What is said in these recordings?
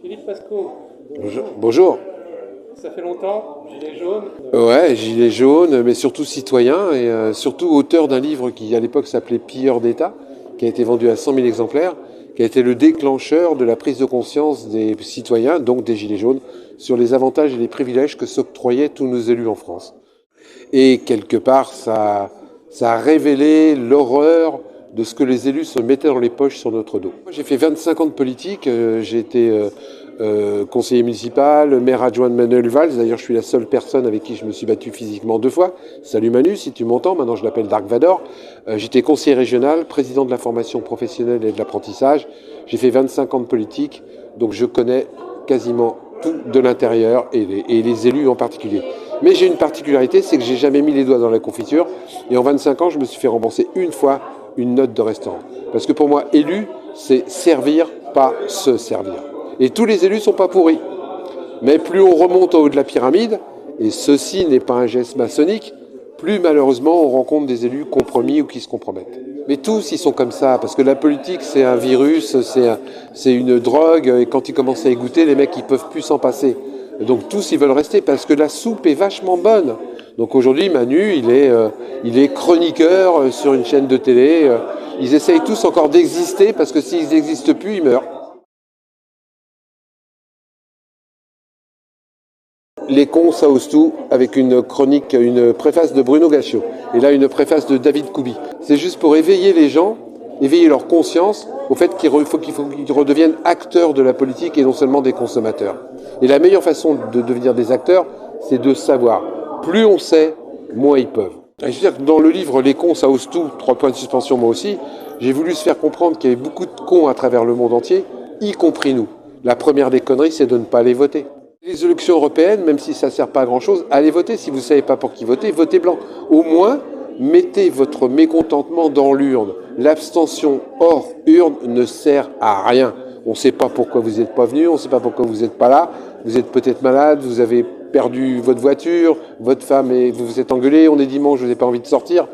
Philippe Pasco, Bonjour. Bonjour. ça fait longtemps, Gilets jaunes. Ouais, gilet jaune, mais surtout citoyen et surtout auteur d'un livre qui à l'époque s'appelait Pilleurs d'État, qui a été vendu à 100 000 exemplaires, qui a été le déclencheur de la prise de conscience des citoyens, donc des gilets jaunes, sur les avantages et les privilèges que s'octroyaient tous nos élus en France. Et quelque part, ça a révélé l'horreur de ce que les élus se mettaient dans les poches sur notre dos. Moi, j'ai fait 25 ans de politique, j'ai été conseiller municipal, maire adjoint de Manuel Valls. D'ailleurs, je suis la seule personne avec qui je me suis battu physiquement 2 fois. Salut Manu, si tu m'entends, maintenant je l'appelle Dark Vador. J'étais conseiller régional, président de la formation professionnelle et de l'apprentissage. J'ai fait 25 ans de politique, donc je connais quasiment tout de l'intérieur et les élus en particulier. Mais j'ai une particularité, c'est que j'ai jamais mis les doigts dans la confiture. Et en 25 ans, je me suis fait rembourser une fois une note de restaurant. Parce que pour moi, élu, c'est servir, pas se servir. Et tous les élus sont pas pourris. Mais plus on remonte au haut de la pyramide, et ceci n'est pas un geste maçonnique, plus malheureusement on rencontre des élus compromis ou qui se compromettent. Mais tous ils sont comme ça, parce que la politique c'est un virus, c'est une drogue, et quand ils commencent à y goûter, les mecs ils peuvent plus s'en passer. Donc tous ils veulent rester parce que la soupe est vachement bonne. Donc aujourd'hui Manu il est chroniqueur sur une chaîne de télé. Ils essayent tous encore d'exister parce que s'ils n'existent plus ils meurent. Les cons, ça ose tout, avec une chronique, une préface de Bruno Gaccio. Et là, une préface de David Koubi. C'est juste pour éveiller les gens, éveiller leur conscience au fait qu'il faut qu'ils redeviennent acteurs de la politique et non seulement des consommateurs. Et la meilleure façon de devenir des acteurs, c'est de savoir. Plus on sait, moins ils peuvent. Et je veux dire que dans le livre Les cons, ça ose tout, 3 points de suspension moi aussi, j'ai voulu se faire comprendre qu'il y avait beaucoup de cons à travers le monde entier, y compris nous. La première des conneries, c'est de ne pas aller voter. Les élections européennes, même si ça ne sert pas à grand-chose, allez voter. Si vous ne savez pas pour qui voter, votez blanc. Au moins, mettez votre mécontentement dans l'urne. L'abstention hors urne ne sert à rien. On ne sait pas pourquoi vous n'êtes pas venu, on ne sait pas pourquoi vous n'êtes pas là. Vous êtes peut-être malade, vous avez perdu votre voiture, votre femme et vous vous êtes engueulé, on est dimanche, vous n'avez pas envie de sortir.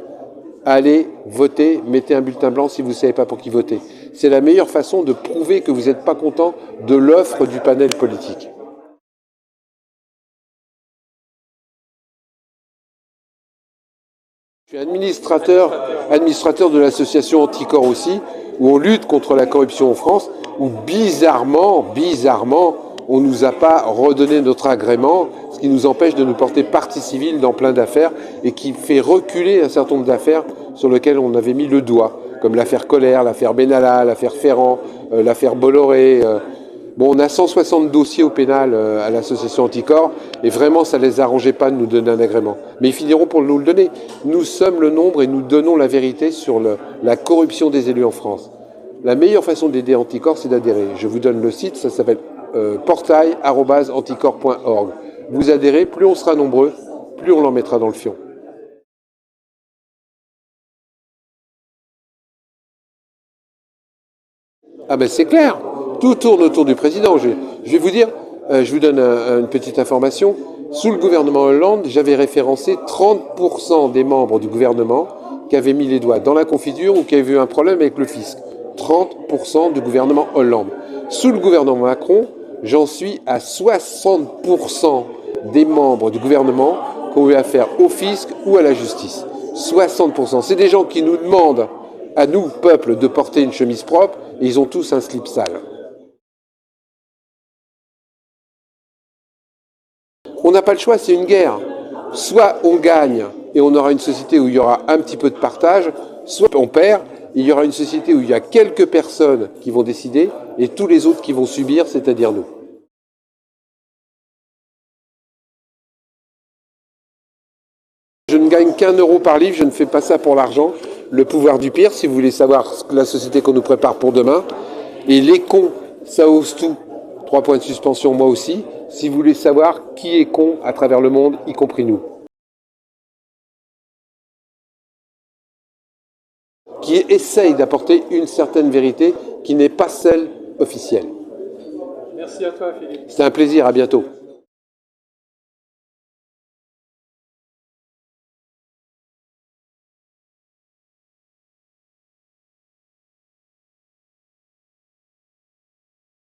Allez voter, mettez un bulletin blanc si vous ne savez pas pour qui voter. C'est la meilleure façon de prouver que vous n'êtes pas content de l'offre du panel politique. Je suis administrateur de l'association Anticorps aussi, où on lutte contre la corruption en France, où bizarrement, on ne nous a pas redonné notre agrément, ce qui nous empêche de nous porter partie civile dans plein d'affaires et qui fait reculer un certain nombre d'affaires sur lesquelles on avait mis le doigt, comme l'affaire Colère, l'affaire Benalla, l'affaire Ferrand, l'affaire Bolloré. Bon, on a 160 dossiers au pénal à l'association Anticorps et vraiment ça ne les arrangeait pas de nous donner un agrément. Mais ils finiront pour nous le donner. Nous sommes le nombre et nous donnons la vérité sur la corruption des élus en France. La meilleure façon d'aider Anticorps, c'est d'adhérer. Je vous donne le site, ça s'appelle portail@anticorps.org. Vous adhérez, plus on sera nombreux, plus on l'en mettra dans le fion. Ah ben c'est clair, tout tourne autour du président. Je vais vous dire, je vous donne une petite information. Sous le gouvernement Hollande, j'avais référencé 30% des membres du gouvernement qui avaient mis les doigts dans la confiture ou qui avaient eu un problème avec le fisc. 30% du gouvernement Hollande. Sous le gouvernement Macron, j'en suis à 60% des membres du gouvernement qui ont eu affaire au fisc ou à la justice. 60%. C'est des gens qui nous demandent à nous, peuple, de porter une chemise propre, et ils ont tous un slip sale. On n'a pas le choix, c'est une guerre. Soit on gagne et on aura une société où il y aura un petit peu de partage, soit on perd, et il y aura une société où il y a quelques personnes qui vont décider et tous les autres qui vont subir, c'est-à-dire nous. Je ne gagne qu'1 euro par livre, je ne fais pas ça pour l'argent. Le pouvoir du pire, si vous voulez savoir la société qu'on nous prépare pour demain. Et les cons, ça ose tout. 3 points de suspension, moi aussi. Si vous voulez savoir qui est con à travers le monde, y compris nous. Qui essaye d'apporter une certaine vérité qui n'est pas celle officielle. Merci à toi, Philippe. C'était un plaisir, à bientôt.